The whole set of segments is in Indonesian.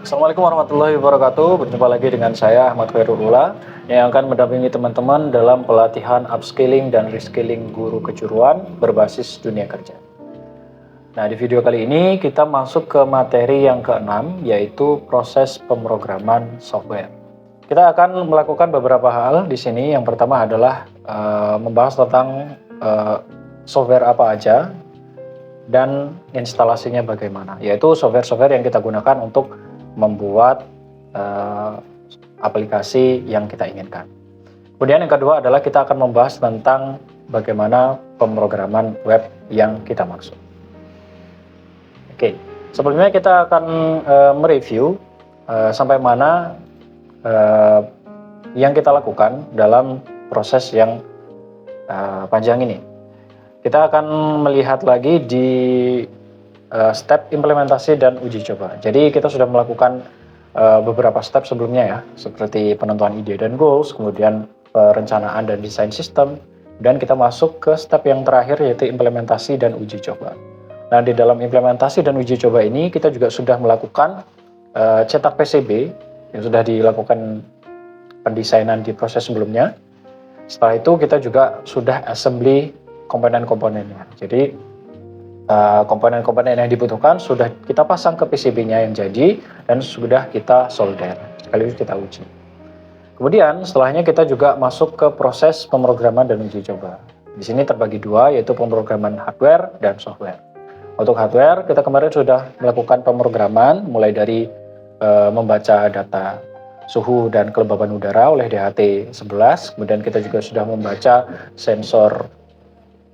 Assalamualaikum warahmatullahi wabarakatuh. Berjumpa lagi dengan saya Ahmad Khairullah yang akan mendampingi teman-teman dalam pelatihan upskilling dan reskilling guru kejuruan berbasis dunia kerja. Nah, di video kali ini kita masuk ke materi yang keenam, yaitu proses pemrograman software. Kita akan melakukan beberapa hal di sini. Yang pertama adalah membahas tentang software apa aja dan instalasinya bagaimana, yaitu software-software yang kita gunakan untuk membuat aplikasi yang kita inginkan. Kemudian yang kedua adalah kita akan membahas tentang bagaimana pemrograman web yang kita maksud. Oke, sebelumnya kita akan mereview sampai mana yang kita lakukan dalam proses yang panjang ini. Kita akan melihat lagi di step implementasi dan uji coba. Jadi kita sudah melakukan beberapa step sebelumnya ya, seperti penentuan ide dan goals, kemudian perencanaan dan desain sistem, dan kita masuk ke step yang terakhir yaitu implementasi dan uji coba. Nah, di dalam implementasi dan uji coba ini kita juga sudah melakukan cetak PCB yang sudah dilakukan pendesainan di proses sebelumnya. Setelah itu kita juga sudah assembly komponen-komponennya. Jadi komponen-komponen yang dibutuhkan sudah kita pasang ke PCB-nya yang jadi dan sudah kita solder, sekaligus kita uji. Kemudian setelahnya kita juga masuk ke proses pemrograman dan uji coba. Di sini terbagi dua, yaitu pemrograman hardware dan software. Untuk hardware kita kemarin sudah melakukan pemrograman mulai dari membaca data suhu dan kelembaban udara oleh DHT11, kemudian kita juga sudah membaca sensor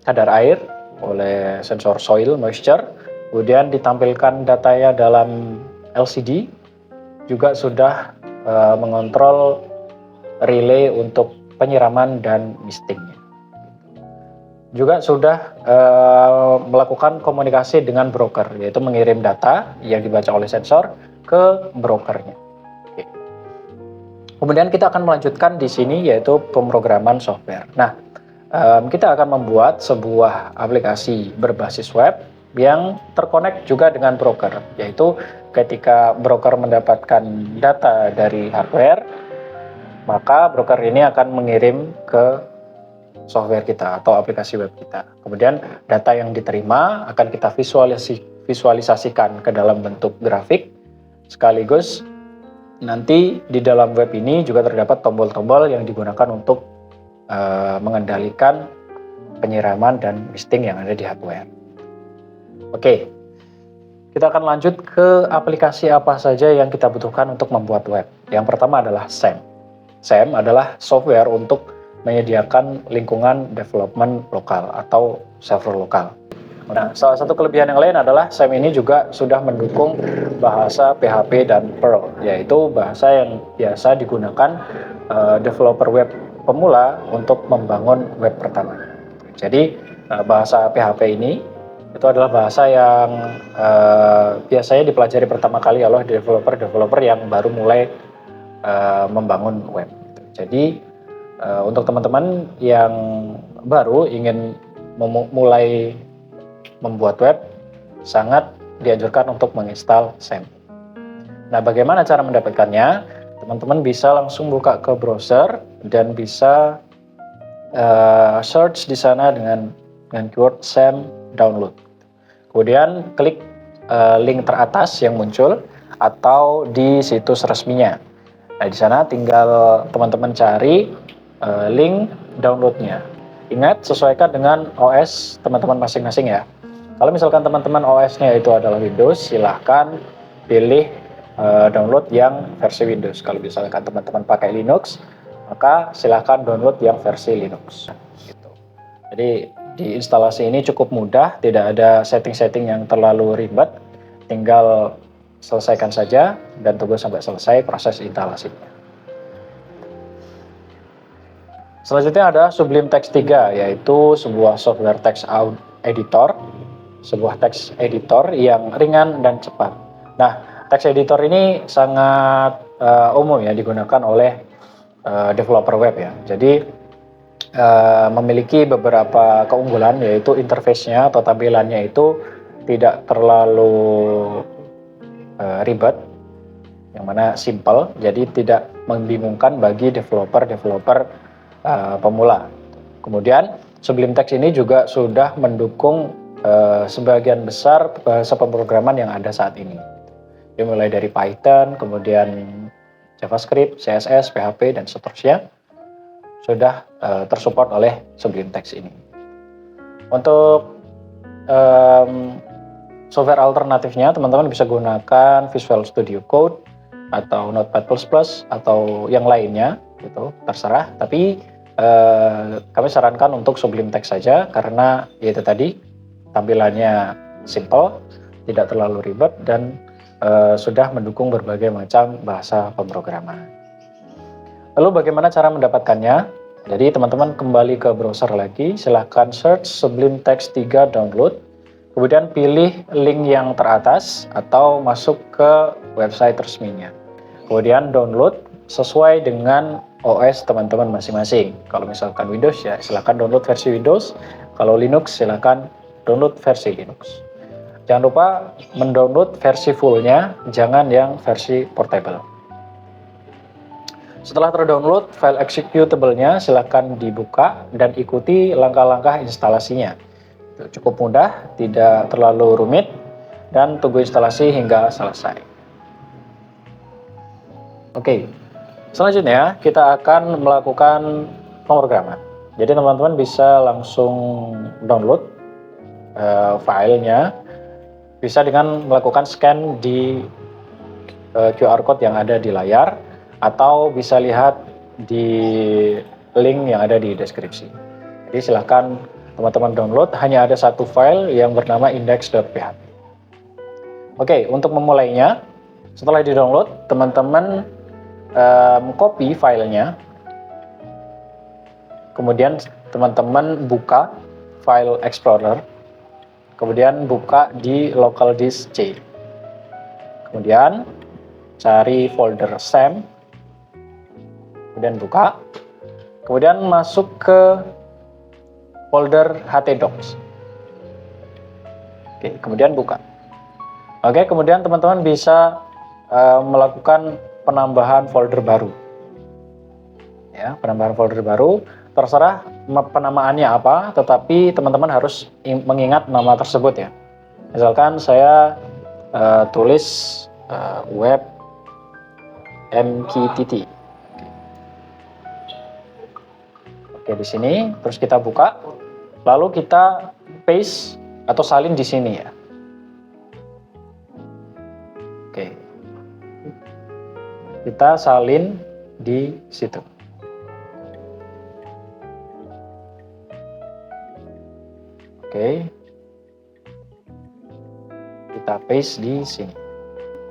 kadar air oleh sensor soil moisture, kemudian ditampilkan datanya dalam LCD, juga sudah mengontrol relay untuk penyiraman dan mistingnya. Juga sudah melakukan komunikasi dengan broker, yaitu mengirim data yang dibaca oleh sensor ke brokernya. Oke. Kemudian kita akan melanjutkan di sini yaitu pemrograman software. Nah, kita akan membuat sebuah aplikasi berbasis web yang terkonek juga dengan broker, yaitu ketika broker mendapatkan data dari hardware, maka broker ini akan mengirim ke software kita atau aplikasi web kita. Kemudian data yang diterima akan kita visualisasikan ke dalam bentuk grafik, sekaligus nanti di dalam web ini juga terdapat tombol-tombol yang digunakan untuk mengendalikan penyiraman dan misting yang ada di hardware. Oke, kita akan lanjut ke aplikasi apa saja yang kita butuhkan untuk membuat web. Yang pertama adalah SAM. SAM adalah software untuk menyediakan lingkungan development lokal atau server lokal. Nah, salah satu kelebihan yang lain adalah SAM ini juga sudah mendukung bahasa PHP dan Perl, yaitu bahasa yang biasa digunakan developer web pemula untuk membangun web pertama. Jadi bahasa PHP ini itu adalah bahasa yang biasanya dipelajari pertama kali oleh developer yang baru mulai membangun web. Jadi untuk teman-teman yang baru ingin mulai membuat web, sangat dianjurkan untuk menginstal SAM. Nah, bagaimana cara mendapatkannya? Teman-teman bisa langsung buka ke browser dan bisa search di sana dengan keyword SAM download. Kemudian klik link teratas yang muncul atau di situs resminya. Nah, di sana tinggal teman-teman cari link downloadnya. Ingat, sesuaikan dengan OS teman-teman masing-masing ya. Kalau misalkan teman-teman OS-nya itu adalah Windows, silahkan pilih download yang versi Windows. Kalau misalkan teman-teman pakai Linux, maka silahkan download yang versi Linux. Gitu. Jadi di instalasi ini cukup mudah, tidak ada setting-setting yang terlalu ribet, tinggal selesaikan saja dan tunggu sampai selesai proses instalasinya. Selanjutnya ada Sublime Text 3, yaitu sebuah software text editor, sebuah text editor yang ringan dan cepat. Nah, text editor ini sangat umum ya digunakan oleh developer web ya. Jadi memiliki beberapa keunggulan, yaitu interface-nya atau tampilannya itu tidak terlalu ribet. yang mana simple, jadi tidak membingungkan bagi developer pemula. Kemudian Sublime Text ini juga sudah mendukung sebagian besar bahasa pemrograman yang ada saat ini. Jadi mulai dari Python, kemudian JavaScript, CSS, PHP, dan seterusnya sudah tersupport oleh Sublime Text ini. Untuk software alternatifnya, teman-teman bisa gunakan Visual Studio Code atau Notepad++ atau yang lainnya, gitu, terserah. Tapi kami sarankan untuk Sublime Text saja karena itu tadi tampilannya simple, tidak terlalu ribet, dan sudah mendukung berbagai macam bahasa pemrograman. Lalu bagaimana cara mendapatkannya? Jadi teman-teman kembali ke browser lagi, silahkan search Sublime Text 3 download, kemudian pilih link yang teratas atau masuk ke website resminya. Kemudian download sesuai dengan OS teman-teman masing-masing. Kalau misalkan Windows ya silahkan download versi Windows, kalau Linux silahkan download versi Linux. Jangan lupa mendownload versi fullnya, jangan yang versi portable. Setelah terdownload, file executable-nya silahkan dibuka dan ikuti langkah-langkah instalasinya. Cukup mudah, tidak terlalu rumit, dan tunggu instalasi hingga selesai. Oke, selanjutnya kita akan melakukan pemrograman. Jadi teman-teman bisa langsung download filenya, bisa dengan melakukan scan di QR code yang ada di layar, atau bisa lihat di link yang ada di deskripsi. Jadi silahkan teman-teman download, hanya ada satu file yang bernama index.php. Oke, untuk memulainya, setelah di-download, teman-teman copy filenya, kemudian teman-teman buka file Explorer, kemudian buka di local disk C, kemudian cari folder SAM, kemudian buka, kemudian masuk ke folder htdocs. Oke, kemudian buka. Oke, kemudian teman-teman bisa melakukan penambahan folder baru. Ya, penambahan folder baru, terserah penamaannya apa, tetapi teman-teman harus mengingat nama tersebut ya. Misalkan saya tulis web mqtt. Oke, di sini terus kita buka, lalu kita paste atau salin di sini ya. Oke, kita salin di situ. Oke, kita paste di sini.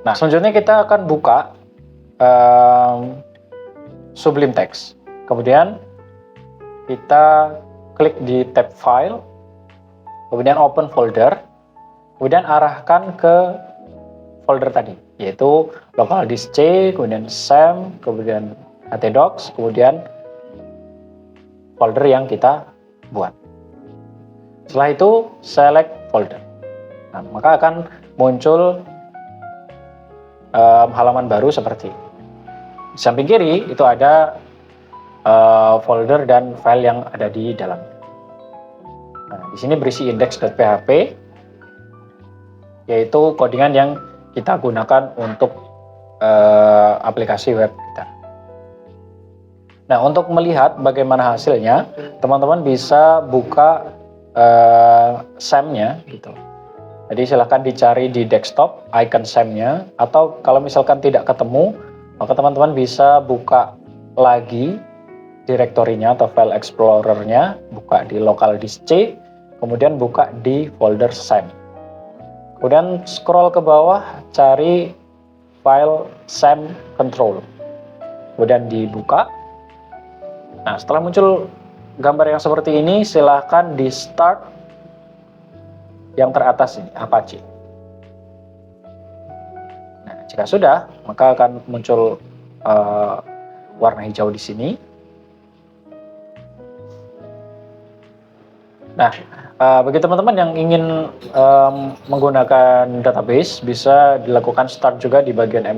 Nah, selanjutnya kita akan buka Sublime Text. Kemudian kita klik di tab file, kemudian open folder, kemudian arahkan ke folder tadi, yaitu local disk C, kemudian SAM, kemudian htdocs, kemudian folder yang kita buat. Setelah itu select folder. Nah, maka akan muncul halaman baru seperti ini. Di samping kiri itu ada folder dan file yang ada di dalam. Nah, di sini berisi index.php, yaitu codingan yang kita gunakan untuk aplikasi web kita. Nah, untuk melihat bagaimana hasilnya, teman-teman bisa buka SAM-nya gitu. Jadi silahkan dicari di desktop icon SAM-nya, atau kalau misalkan tidak ketemu, maka teman-teman bisa buka lagi direktorinya atau file explorer-nya, buka di local disk C, kemudian buka di folder SAM. Kemudian scroll ke bawah, cari file SAM control, kemudian dibuka. Nah, setelah muncul gambar yang seperti ini, silahkan di start yang teratas ini, Apache. Nah, jika sudah, maka akan muncul warna hijau di sini. Nah, bagi teman-teman yang ingin menggunakan database, bisa dilakukan start juga di bagian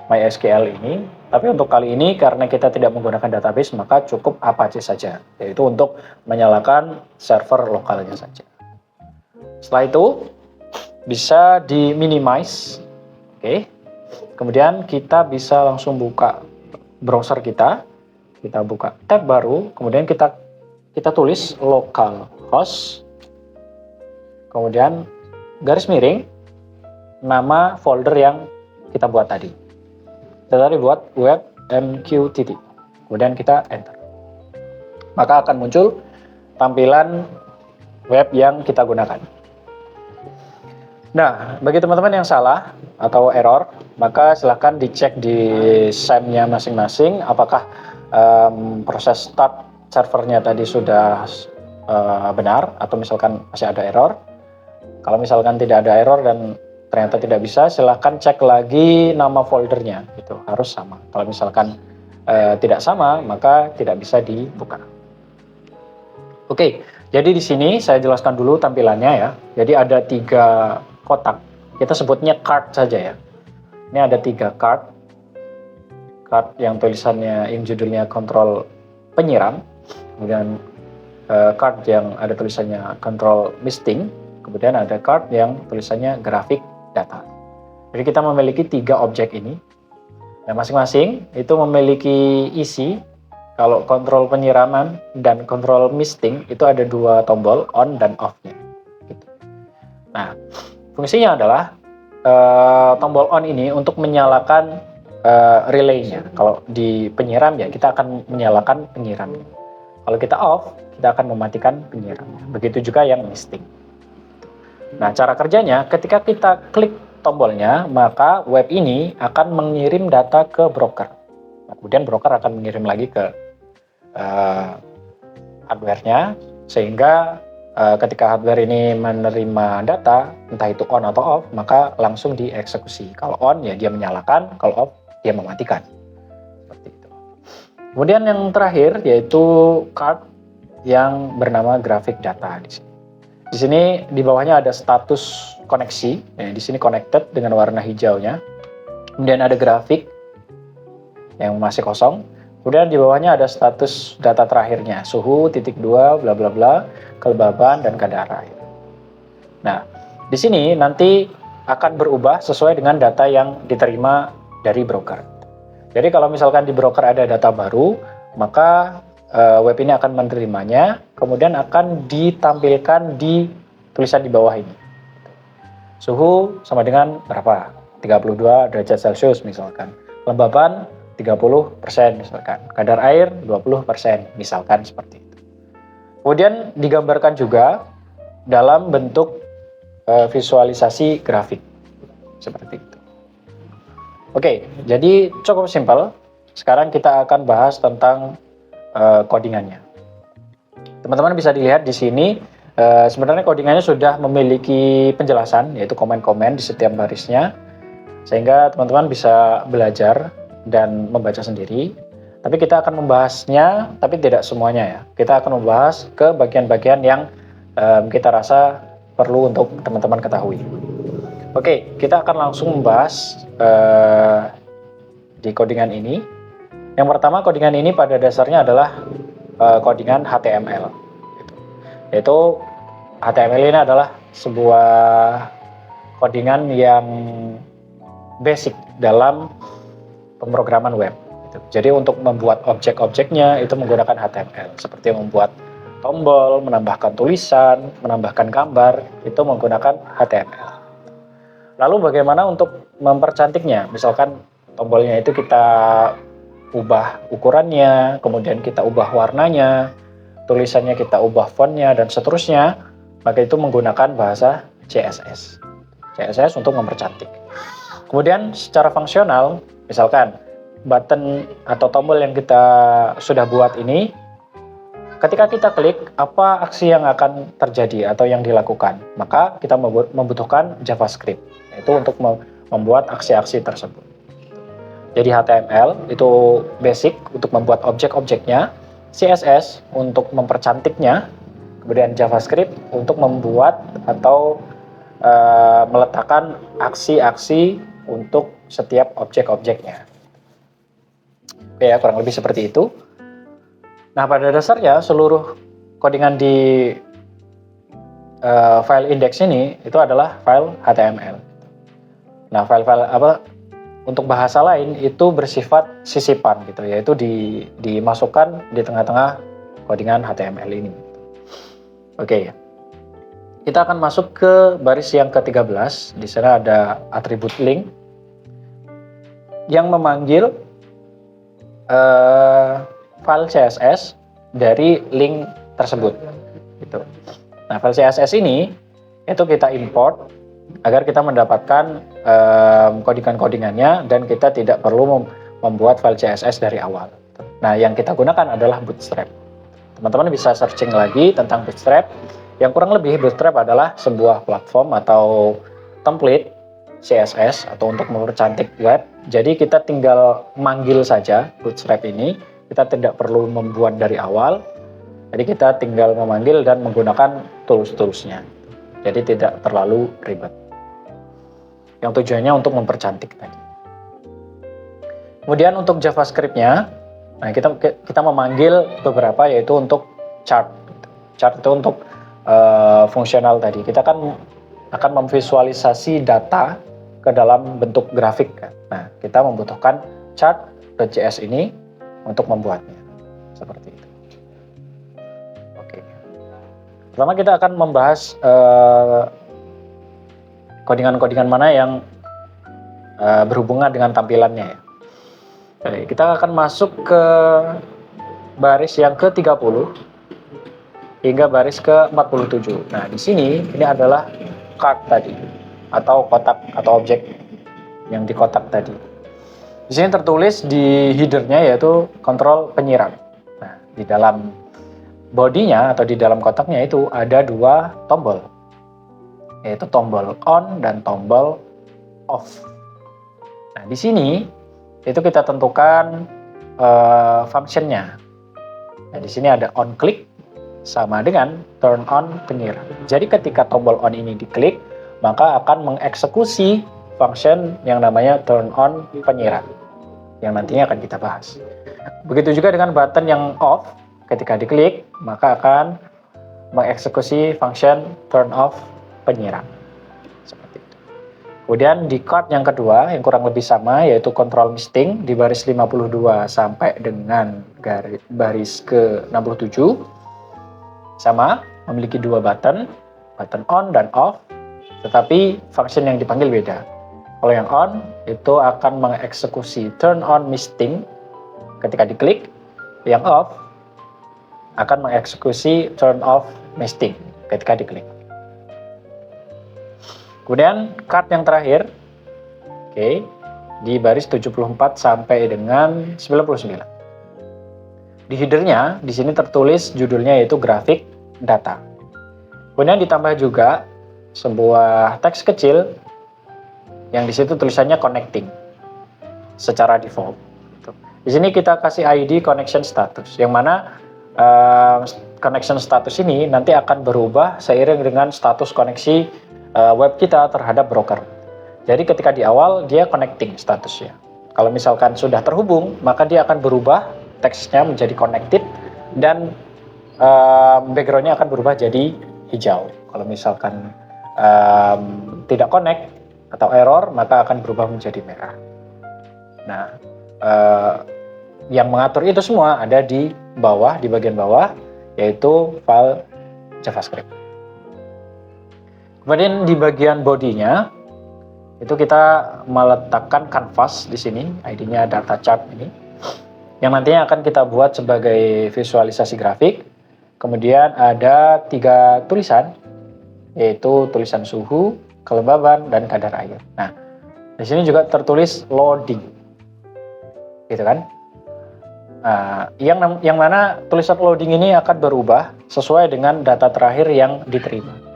MySQL ini. Tapi untuk kali ini karena kita tidak menggunakan database, maka cukup Apache saja, yaitu untuk menyalakan server lokalnya saja. Setelah itu bisa di minimize, oke. Kemudian kita bisa langsung buka browser kita buka tab baru, kemudian kita tulis localhost, kemudian garis miring nama folder yang kita buat tadi. Kita tadi buat web mqtt, kemudian kita enter, maka akan muncul tampilan web yang kita gunakan. Nah, bagi teman-teman yang salah atau error, maka silahkan dicek di SAM-nya masing-masing apakah proses start servernya tadi sudah benar atau misalkan masih ada error. Kalau misalkan tidak ada error dan ternyata tidak bisa, silahkan cek lagi nama foldernya, itu harus sama. Kalau misalkan tidak sama, maka tidak bisa dibuka. Oke, jadi di sini saya jelaskan dulu tampilannya ya. Jadi ada 3 kotak, kita sebutnya card saja ya. Ini ada 3 card yang tulisannya, yang judulnya kontrol penyiram, kemudian card yang ada tulisannya control misting, kemudian ada card yang tulisannya grafik data. Jadi kita memiliki 3 objek ini. Nah, masing-masing itu memiliki isi. Kalau kontrol penyiraman dan kontrol misting itu ada 2 tombol on dan off-nya. Gitu. Nah, fungsinya adalah tombol on ini untuk menyalakan relay-nya. Kalau di penyiram ya kita akan menyalakan penyiramnya. Kalau kita off, kita akan mematikan penyiramnya. Begitu juga yang misting. Nah, cara kerjanya ketika kita klik tombolnya, maka web ini akan mengirim data ke broker. Nah, kemudian broker akan mengirim lagi ke hardware-nya, sehingga ketika hardware ini menerima data, entah itu on atau off, maka langsung dieksekusi. Kalau on ya dia menyalakan, kalau off dia mematikan. Seperti itu. Kemudian yang terakhir yaitu card yang bernama grafik data di sini. Di sini di bawahnya ada status koneksi. Nah, di sini connected dengan warna hijaunya. Kemudian ada grafik yang masih kosong. Kemudian di bawahnya ada status data terakhirnya, suhu, titik 2, bla bla bla, kelembaban dan kadar air. Nah, di sini nanti akan berubah sesuai dengan data yang diterima dari broker. Jadi kalau misalkan di broker ada data baru, maka web ini akan menerimanya, kemudian akan ditampilkan di tulisan di bawah ini. Suhu sama dengan berapa? 32 derajat Celcius misalkan. Kelembaban 30% misalkan. Kadar air 20% misalkan, seperti itu. Kemudian digambarkan juga dalam bentuk visualisasi grafik. Seperti itu. Oke, jadi cukup simpel. Sekarang kita akan bahas tentang codingannya. Teman-teman bisa dilihat di sini sebenarnya codingannya sudah memiliki penjelasan, yaitu komen-komen di setiap barisnya, sehingga teman-teman bisa belajar dan membaca sendiri. Tapi kita akan membahasnya, tapi tidak semuanya ya. Kita akan membahas ke bagian-bagian yang kita rasa perlu untuk teman-teman ketahui. Oke, kita akan langsung membahas di codingan ini. Yang pertama, codingan ini pada dasarnya adalah codingan HTML. Yaitu HTML ini adalah sebuah codingan yang basic dalam pemrograman web. Jadi untuk membuat objek-objeknya itu menggunakan HTML. Seperti membuat tombol, menambahkan tulisan, menambahkan gambar, itu menggunakan HTML. Lalu bagaimana untuk mempercantiknya? Misalkan tombolnya itu kita ubah ukurannya, kemudian kita ubah warnanya, tulisannya kita ubah fontnya, dan seterusnya, maka itu menggunakan bahasa CSS. CSS untuk mempercantik. Kemudian secara fungsional, misalkan button atau tombol yang kita sudah buat ini, ketika kita klik, apa aksi yang akan terjadi atau yang dilakukan? Maka kita membutuhkan JavaScript, yaitu untuk membuat aksi-aksi tersebut. Jadi HTML itu basic untuk membuat objek-objeknya, CSS untuk mempercantiknya, kemudian JavaScript untuk membuat atau meletakkan aksi-aksi untuk setiap objek-objeknya. Oke ya, kurang lebih seperti itu. Nah, pada dasarnya seluruh codingan di file index ini itu adalah file HTML. Nah, file-file untuk bahasa lain itu bersifat sisipan gitu, yaitu dimasukkan di tengah-tengah codingan HTML ini. Oke. Kita akan masuk ke baris yang ke-13. Di sana ada atribut link yang memanggil file CSS dari link tersebut. Gitu. Nah, file CSS ini itu kita import agar kita mendapatkan codingan-codingannya dan kita tidak perlu membuat file CSS dari awal. Nah, yang kita gunakan adalah Bootstrap. Teman-teman bisa searching lagi tentang Bootstrap. Yang kurang lebih Bootstrap adalah sebuah platform atau template CSS atau untuk mempercantik web. Jadi kita tinggal manggil saja Bootstrap ini, kita tidak perlu membuat dari awal. Jadi kita tinggal memanggil dan menggunakan tools-toolsnya. Jadi tidak terlalu ribet. Yang tujuannya untuk mempercantik tadi. Kemudian untuk JavaScript-nya, nah kita memanggil beberapa, yaitu untuk chart. Chart itu untuk fungsional tadi. Kita akan memvisualisasi data ke dalam bentuk grafik. Nah, kita membutuhkan chart.js ini untuk membuatnya. Seperti itu. Oke. Pertama kita akan membahas codingan-codingan mana yang berhubungan dengan tampilannya ya. Oke, kita akan masuk ke baris yang ke-30 hingga baris ke-47. Nah, di sini ini adalah card tadi atau kotak atau objek yang di kotak tadi. Di sini tertulis di header-nya yaitu kontrol penyiram. Nah, di dalam bodinya atau di dalam kotaknya itu ada dua tombol, yaitu tombol on dan tombol off. Nah, di sini itu kita tentukan functionnya. Nah, di sini ada on click sama dengan turn on penyiram. Jadi ketika tombol on ini diklik, maka akan mengeksekusi function yang namanya turn on penyiram, yang nantinya akan kita bahas. Begitu juga dengan button yang off, ketika diklik, maka akan mengeksekusi function turn off penyiram. Seperti itu. Kemudian di card yang kedua, yang kurang lebih sama, yaitu control misting di baris 52 sampai dengan baris ke-67. Sama, memiliki dua button on dan off, tetapi function yang dipanggil beda. Kalau yang on, itu akan mengeksekusi turn on misting ketika diklik. Yang off, akan mengeksekusi turn off misting ketika diklik. Kemudian, card yang terakhir, di baris 74 sampai dengan 99. Di header-nya, di sini tertulis judulnya yaitu grafik data. Kemudian ditambah juga sebuah teks kecil yang di situ tulisannya connecting secara default. Di sini kita kasih ID connection status, yang mana connection status ini nanti akan berubah seiring dengan status koneksi web kita terhadap broker. Jadi ketika di awal dia connecting statusnya. Kalau misalkan sudah terhubung, maka dia akan berubah teksnya menjadi connected dan backgroundnya akan berubah jadi hijau. Kalau misalkan tidak connect atau error, maka akan berubah menjadi merah. Nah, yang mengatur itu semua ada di bawah, di bagian bawah, yaitu file JavaScript. Kemudian di bagian bodinya itu kita meletakkan canvas di sini, ID-nya data chart ini, yang nantinya akan kita buat sebagai visualisasi grafik. Kemudian ada 3 tulisan, yaitu tulisan suhu, kelembaban, dan kadar air. Nah, di sini juga tertulis loading, gitu kan? Nah, yang mana tulisan loading ini akan berubah sesuai dengan data terakhir yang diterima.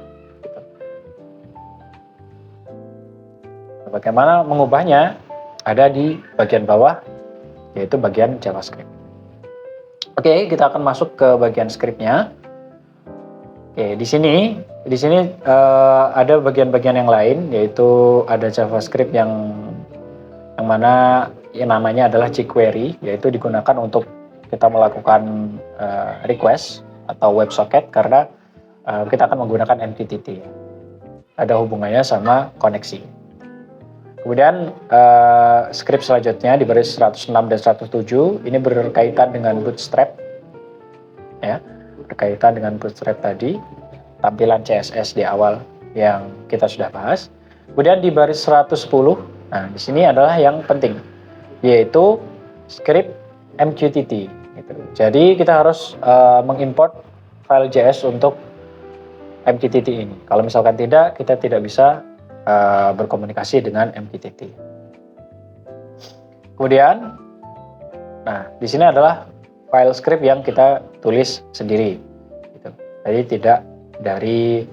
Bagaimana mengubahnya? Ada di bagian bawah, yaitu bagian JavaScript. Oke, kita akan masuk ke bagian script-nya. Oke, di sini ada bagian-bagian yang lain, yaitu ada JavaScript yang yang mana yang namanya adalah jQuery, yaitu digunakan untuk kita melakukan request atau WebSocket karena kita akan menggunakan MQTT. Ada hubungannya sama koneksi. Kemudian script selanjutnya di baris 106 dan 107 ini berkaitan dengan Bootstrap, ya, berkaitan dengan Bootstrap tadi, tampilan CSS di awal yang kita sudah bahas. Kemudian di baris 110, nah di sini adalah yang penting, yaitu script MQTT. Gitu. Jadi kita harus mengimport file JS untuk MQTT ini. Kalau misalkan tidak, kita tidak bisa berkomunikasi dengan MQTT. Kemudian, nah di sini adalah file script yang kita tulis sendiri. Gitu. Jadi tidak dari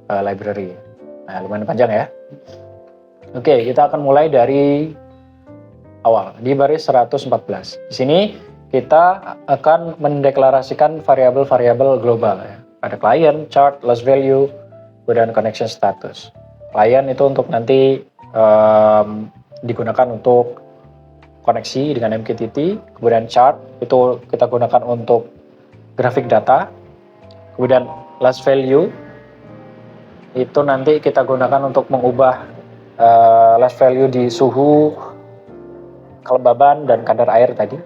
library. Nah, lumayan panjang ya. Oke, kita akan mulai dari awal di baris 114. Di sini kita akan mendeklarasikan variabel-variabel global ya. Ada client, chart, loss value, kemudian connection status. Client itu untuk nanti digunakan untuk koneksi dengan MQTT, kemudian chart itu kita gunakan untuk grafik data, kemudian loss value itu nanti kita gunakan untuk mengubah loss value di suhu, kelembaban, dan kadar air tadi,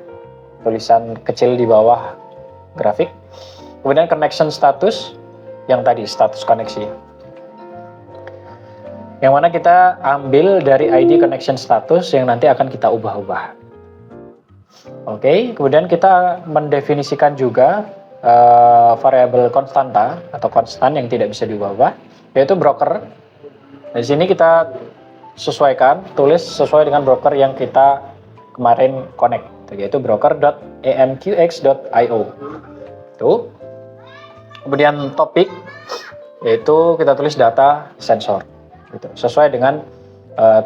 tulisan kecil di bawah grafik. Kemudian connection status yang tadi status koneksi, yang mana kita ambil dari ID connection status yang nanti akan kita ubah-ubah. Oke, kemudian kita mendefinisikan juga variabel konstanta atau konstan yang tidak bisa diubah-ubah, yaitu broker. Di sini kita sesuaikan, tulis sesuai dengan broker yang kita kemarin connect, yaitu broker.amqx.io. Itu. Kemudian topik, yaitu kita tulis data sensor. Gitu. Sesuai dengan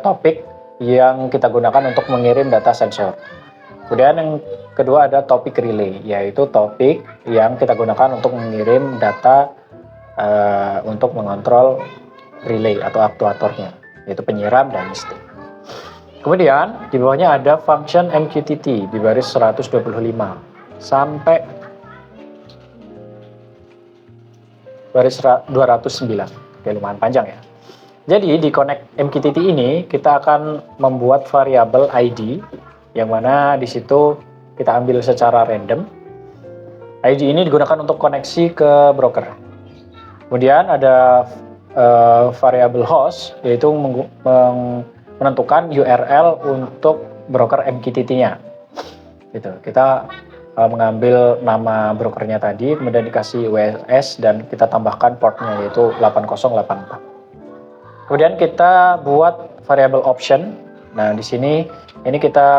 topik yang kita gunakan untuk mengirim data sensor. Kemudian yang kedua ada topik relay, yaitu topik yang kita gunakan untuk mengirim data untuk mengontrol relay atau aktuatornya, yaitu penyiram dan mistik. Kemudian di bawahnya ada function MQTT di baris 125 sampai baris 209. Oke, lumayan panjang ya. Jadi di connect MQTT ini kita akan membuat variabel ID yang mana di situ kita ambil secara random. ID ini digunakan untuk koneksi ke broker. Kemudian ada variabel host, yaitu menentukan URL untuk broker MQTT-nya. Gitu. Kita mengambil nama brokernya tadi, kemudian dikasih WS dan kita tambahkan portnya yaitu 8084. Kemudian kita buat variabel option. Nah, di sini ini kita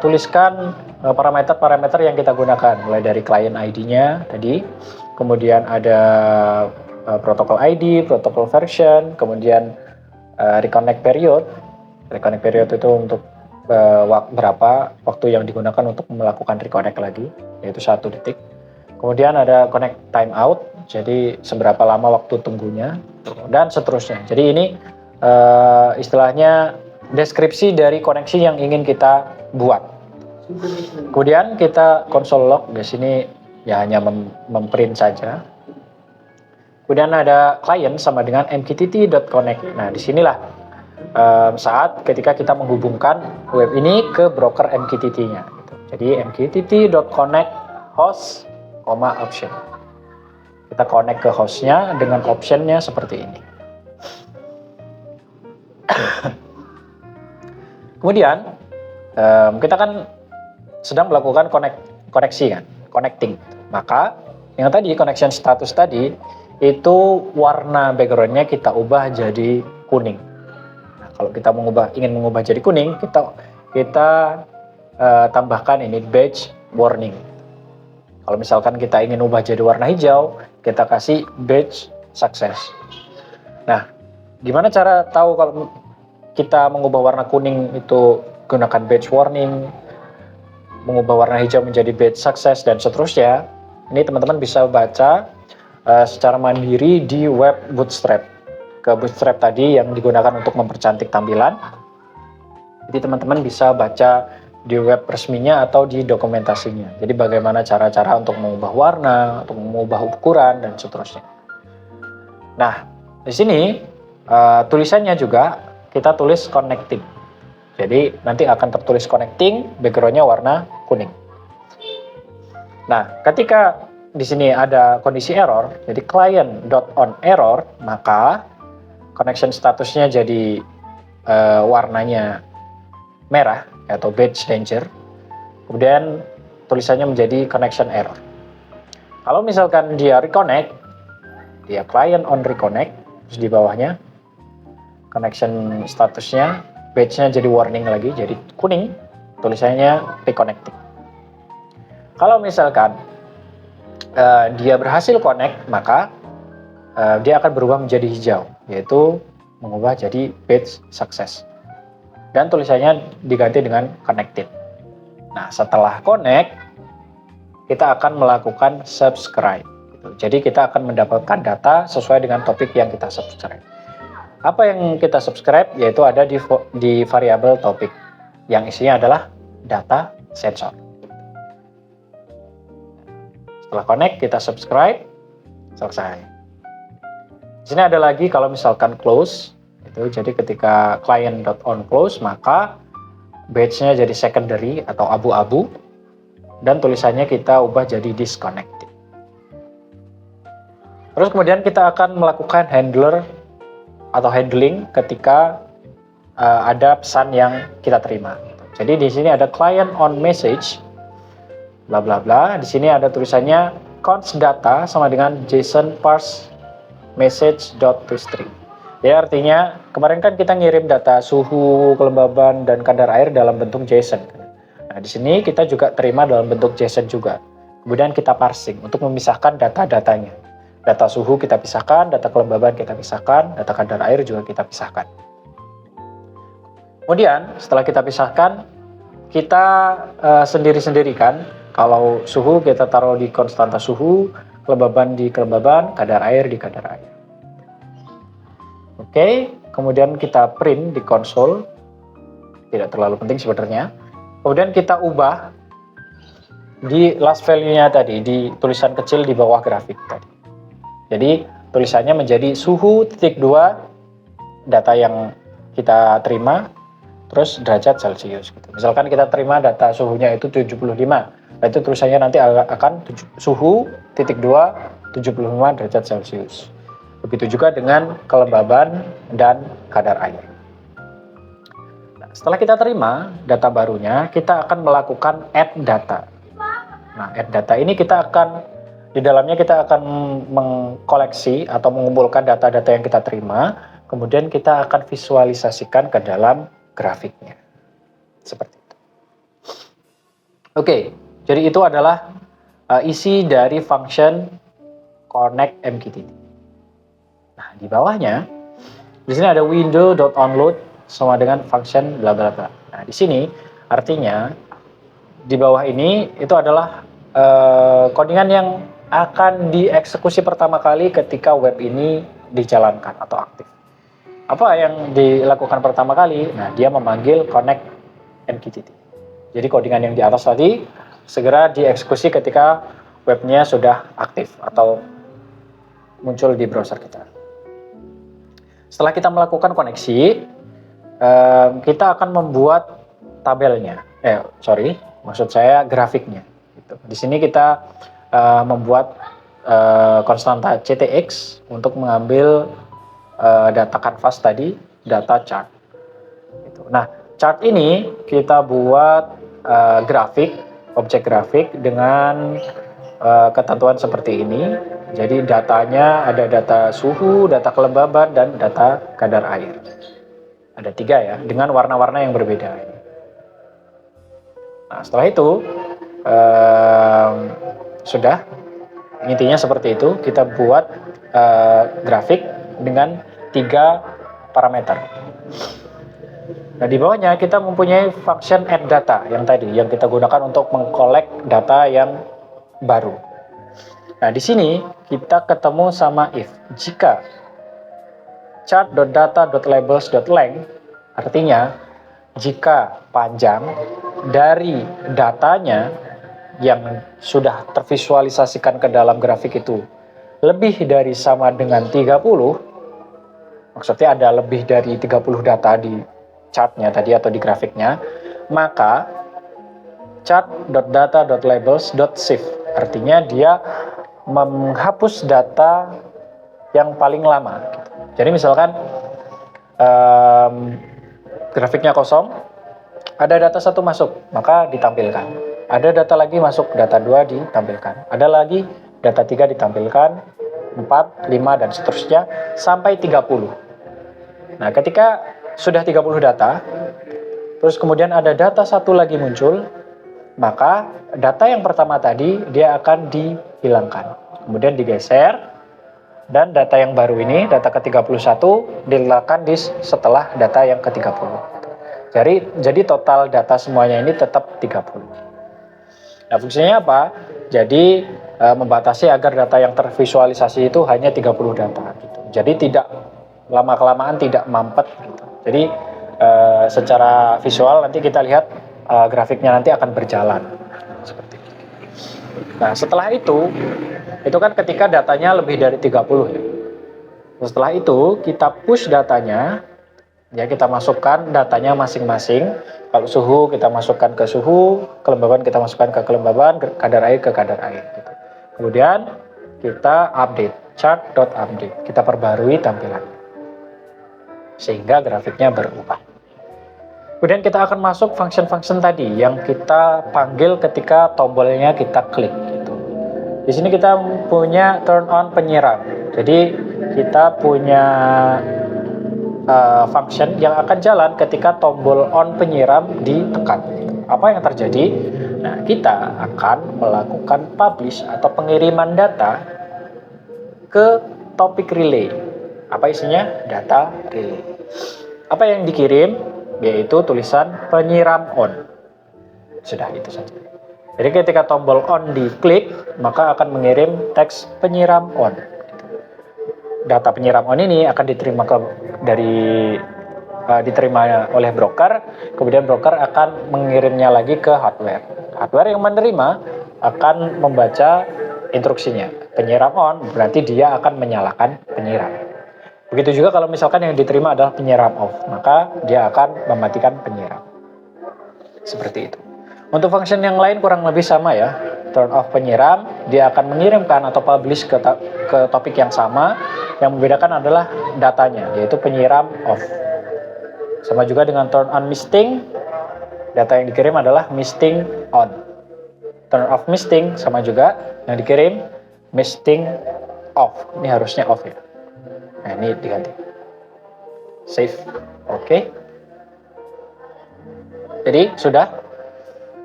tuliskan parameter-parameter yang kita gunakan, mulai dari client ID-nya tadi, kemudian ada protokol ID, protokol version, kemudian reconnect period. Reconnect period itu untuk berapa waktu yang digunakan untuk melakukan reconnect lagi, yaitu 1 detik. Kemudian ada connect timeout, jadi seberapa lama waktu tunggunya, dan seterusnya. Jadi ini istilahnya deskripsi dari koneksi yang ingin kita buat. Kemudian kita console log, di sini ya hanya memprint saja. Kemudian ada client sama dengan mqtt.connect. Nah, disinilah saat ketika kita menghubungkan web ini ke broker MQTT-nya. Gitu. Jadi mqtt.connect host, option. Kita connect ke hostnya dengan optionnya seperti ini. Kemudian kita kan sedang melakukan koneksi kan, connecting. Maka yang tadi connection status tadi itu warna backgroundnya kita ubah jadi kuning. Nah, kalau kita ingin mengubah jadi kuning, kita tambahkan ini badge warning. Kalau misalkan kita ingin ubah jadi warna hijau, kita kasih badge success. Nah, gimana cara tahu kalau kita mengubah warna kuning itu gunakan badge warning, mengubah warna hijau menjadi badge success, dan seterusnya? Ini teman-teman bisa baca secara mandiri di web Bootstrap. Ke Bootstrap tadi yang digunakan untuk mempercantik tampilan. Jadi teman-teman bisa baca di web resminya atau di dokumentasinya. Jadi bagaimana cara-cara untuk mengubah warna, untuk mengubah ukuran dan seterusnya. Nah, di sini tulisannya juga kita tulis connecting. Jadi nanti akan tertulis connecting, backgroundnya warna kuning. Nah, ketika di sini ada kondisi error, jadi client.onError, maka connection statusnya jadi warnanya merah atau badge danger. Kemudian tulisannya menjadi connection error. Kalau misalkan dia reconnect, dia client on reconnect, terus di bawahnya connection statusnya, badge-nya jadi warning lagi, jadi kuning, tulisannya reconnecting. Kalau misalkan dia berhasil connect, maka dia akan berubah menjadi hijau, yaitu mengubah jadi badge success. Dan tulisannya diganti dengan connected. Nah, setelah connect, kita akan melakukan subscribe. Jadi kita akan mendapatkan data sesuai dengan topik yang kita subscribe. Apa yang kita subscribe? Yaitu ada di variabel topik, yang isinya adalah data sensor. Setelah connect, kita subscribe, selesai. Di sini ada lagi kalau misalkan close, jadi ketika client.onClose, maka badge-nya jadi secondary atau abu-abu, dan tulisannya kita ubah jadi disconnected. Terus kemudian kita akan melakukan handling ketika ada pesan yang kita terima. Jadi di sini ada client on message, bla bla bla. Di sini ada tulisannya const data sama dengan JSON parse message.toString. Ya, artinya kemarin kan kita ngirim data suhu, kelembaban, dan kadar air dalam bentuk JSON. Nah, di sini kita juga terima dalam bentuk JSON juga. Kemudian kita parsing untuk memisahkan data-datanya. Data suhu kita pisahkan, data kelembaban kita pisahkan, data kadar air juga kita pisahkan. Kemudian setelah kita pisahkan, kita sendiri-sendiri kan. Kalau suhu kita taruh di konstanta suhu, kelembaban di kelembaban, kadar air di kadar air. Oke, kemudian kita print di konsol, tidak terlalu penting sebenarnya. Kemudian kita ubah di last value-nya tadi, di tulisan kecil di bawah grafik tadi. Jadi tulisannya menjadi suhu titik 2, data yang kita terima, terus derajat Celcius. Gitu. Misalkan kita terima data suhunya itu 75, itu tulisannya nanti akan suhu titik 2, 75 derajat Celcius. Begitu juga dengan kelembaban dan kadar air. Nah, setelah kita terima data barunya, kita akan melakukan add data. Nah, add data ini di dalamnya kita akan mengkoleksi atau mengumpulkan data-data yang kita terima, kemudian kita akan visualisasikan ke dalam grafiknya. Seperti itu. Oke, jadi itu adalah isi dari function connect MQTT. Nah, di bawahnya, di sini ada window.onload sama dengan function bla bla bla. Nah, di sini artinya di bawah ini itu adalah codingan yang akan dieksekusi pertama kali ketika web ini dijalankan atau aktif. Apa yang dilakukan pertama kali? Nah, dia memanggil connect MQTT. Jadi codingan yang di atas tadi segera dieksekusi ketika webnya sudah aktif atau muncul di browser kita. Setelah kita melakukan koneksi, kita akan membuat tabelnya. Maksud saya grafiknya. Gitu. Di sini kita membuat konstanta CTX untuk mengambil data kanvas tadi, data chart. Gitu. Nah, chart ini kita buat grafik, objek grafik dengan ketentuan seperti ini. Jadi datanya ada data suhu, data kelembaban, dan data kadar air. Ada 3 ya, dengan warna-warna yang berbeda. Nah, setelah itu sudah, intinya seperti itu. Kita buat grafik dengan 3 parameter. Nah, di bawahnya kita mempunyai function add data yang tadi, yang kita gunakan untuk mengkolek data yang baru. Nah, di sini kita ketemu sama if. Jika chart.data.labels.length, artinya jika panjang dari datanya yang sudah tervisualisasikan ke dalam grafik itu lebih dari sama dengan 30, maksudnya ada lebih dari 30 data di chartnya tadi atau di grafiknya, maka chart.data.labels.shift, artinya dia menghapus data yang paling lama. Jadi misalkan grafiknya kosong, ada data satu masuk, maka ditampilkan. Ada data lagi masuk, data 2 ditampilkan. Ada lagi data 3 ditampilkan, 4, 5, dan seterusnya sampai 30. Nah, ketika sudah 30 data, terus kemudian ada data satu lagi muncul, maka data yang pertama tadi dia akan dihilangkan. Kemudian digeser, dan data yang baru ini, data ke-31, diletakkan di setelah data yang ke-30. Jadi total data semuanya ini tetap 30. Nah, fungsinya apa? Jadi membatasi agar data yang tervisualisasi itu hanya 30 data gitu. Jadi tidak lama-kelamaan tidak mampet gitu. Jadi secara visual nanti kita lihat grafiknya nanti akan berjalan seperti itu. Nah, setelah itu kan ketika datanya lebih dari 30 ya. Setelah itu kita push datanya, ya kita masukkan datanya masing-masing. Kalau suhu kita masukkan ke suhu, kelembaban kita masukkan ke kelembaban, kadar air ke kadar air gitu. Kemudian kita update, chart.update, kita perbarui tampilan sehingga grafiknya berubah. Kemudian kita akan masuk function-function tadi yang kita panggil ketika tombolnya kita klik gitu. Di sini kita punya turn on penyiram. Jadi kita punya function yang akan jalan ketika tombol on penyiram ditekan. Apa yang terjadi? Nah, kita akan melakukan publish atau pengiriman data ke topik relay. Apa isinya? Data relay. Apa yang dikirim? Yaitu tulisan penyiram on. Sudah, itu saja. Jadi ketika tombol on diklik, maka akan mengirim teks penyiram on. Data penyiram on ini akan diterima diterima oleh broker, kemudian broker akan mengirimnya lagi ke hardware. Hardware yang menerima akan membaca instruksinya. Penyiram on berarti dia akan menyalakan penyiram. Begitu juga kalau misalkan yang diterima adalah penyiram off, maka dia akan mematikan penyiram. Seperti itu. Untuk function yang lain kurang lebih sama ya. Turn off penyiram, dia akan mengirimkan atau publish ke topik yang sama. Yang membedakan adalah datanya, yaitu penyiram off. Sama juga dengan turn on misting, data yang dikirim adalah misting on. Turn off misting sama juga, yang dikirim misting off. Ini harusnya off ya. Nah, ini diganti. Save. Oke. Jadi sudah.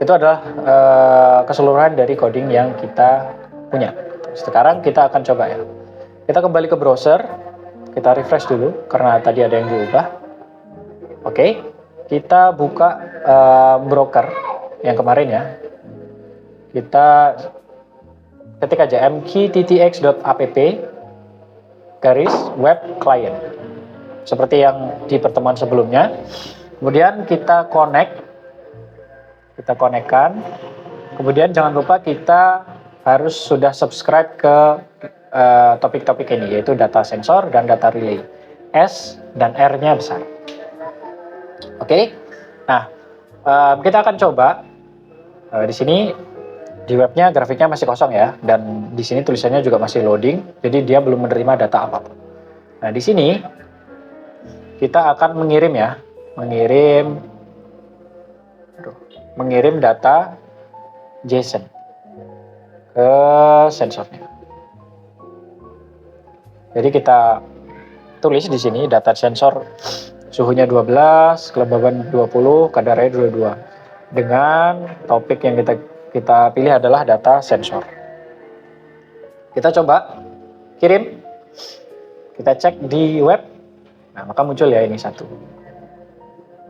Itu adalah keseluruhan dari coding yang kita punya. Sekarang kita akan coba ya. Kita kembali ke browser, kita refresh dulu karena tadi ada yang diubah. Oke, kita buka broker yang kemarin ya. Kita ketik aja mqttx.app garis web client. Seperti yang di pertemuan sebelumnya. Kemudian kita konekkan. Kemudian jangan lupa kita harus sudah subscribe ke topik-topik ini, yaitu data sensor dan data relay. S dan R-nya besar. Oke. Nah, kita akan coba di sini di webnya grafiknya masih kosong ya, dan di sini tulisannya juga masih loading, jadi dia belum menerima data apapun. Nah, di sini kita akan mengirim data JSON ke sensornya. Jadi kita tulis di sini data sensor suhunya 12, kelembaban 20, kadar air 22. Dengan topik yang kita pilih adalah data sensor. Kita coba kirim. Kita cek di web. Nah, maka muncul ya ini satu.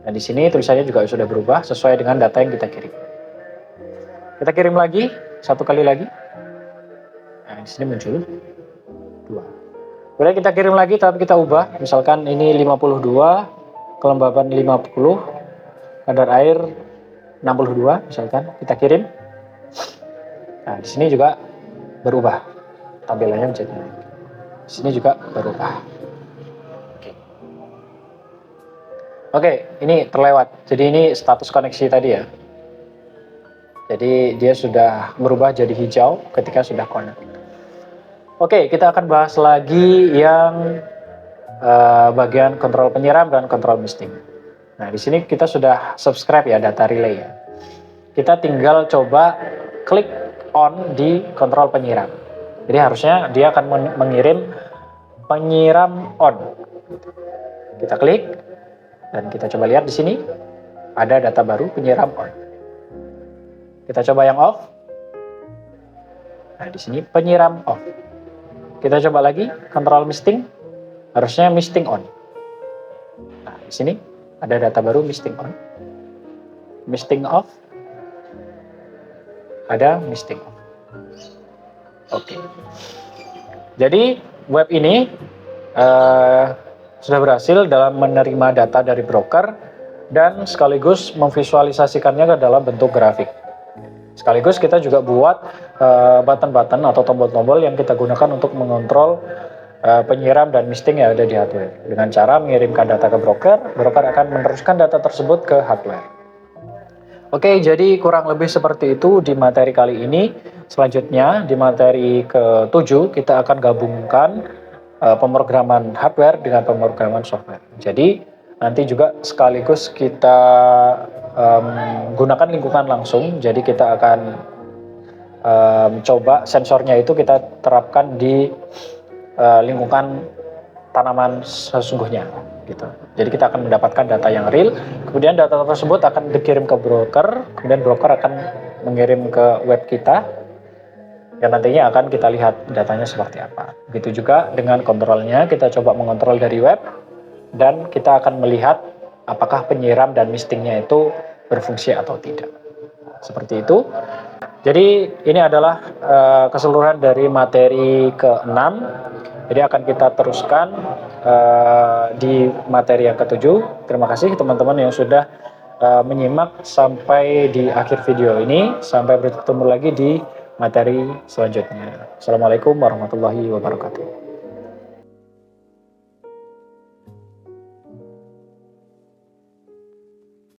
Nah, di sini tulisannya juga sudah berubah sesuai dengan data yang kita kirim. Kita kirim lagi, satu kali lagi. Nah, di sini muncul 2. Kemudian kita kirim lagi tapi kita ubah, misalkan ini 52, kelembaban 50, kadar air 62 misalkan, kita kirim. Nah, di sini juga berubah tampilannya menjadi naik. Di sini juga berubah. Oke, ini terlewat. Jadi ini status koneksi tadi ya. Jadi dia sudah berubah jadi hijau ketika sudah connect. Oke, kita akan bahas lagi yang bagian kontrol penyiram dan kontrol misting. Nah, di sini kita sudah subscribe ya data relay ya. Kita tinggal coba klik on di kontrol penyiram. Jadi harusnya dia akan mengirim penyiram on. Kita klik dan kita coba lihat di sini ada data baru penyiram on. Kita coba yang off. Nah, di sini penyiram off. Kita coba lagi kontrol misting. Harusnya misting on. Nah, di sini ada data baru misting on. Misting off. Ada misting off. Oke. Jadi web ini sudah berhasil dalam menerima data dari broker dan sekaligus memvisualisasikannya ke dalam bentuk grafik. Sekaligus kita juga buat button-button atau tombol-tombol yang kita gunakan untuk mengontrol penyiram dan misting yang ada di hardware. Dengan cara mengirimkan data ke broker, broker akan meneruskan data tersebut ke hardware. Oke, jadi kurang lebih seperti itu di materi kali ini. Selanjutnya di materi ke-7 kita akan gabungkan pemrograman hardware dengan pemrograman software. Jadi nanti juga sekaligus kita gunakan lingkungan langsung. Jadi kita akan coba sensornya itu kita terapkan di lingkungan tanaman sesungguhnya gitu. Jadi kita akan mendapatkan data yang real, kemudian data tersebut akan dikirim ke broker, kemudian broker akan mengirim ke web kita yang nantinya akan kita lihat datanya seperti apa. Begitu juga dengan kontrolnya, kita coba mengontrol dari web dan kita akan melihat apakah penyiram dan mistingnya itu berfungsi atau tidak. Seperti itu. Jadi ini adalah keseluruhan dari materi ke-6. Jadi akan kita teruskan di materi yang ke-7. Terima kasih teman-teman yang sudah menyimak sampai di akhir video ini. Sampai bertemu lagi di materi selanjutnya. Assalamualaikum warahmatullahi wabarakatuh.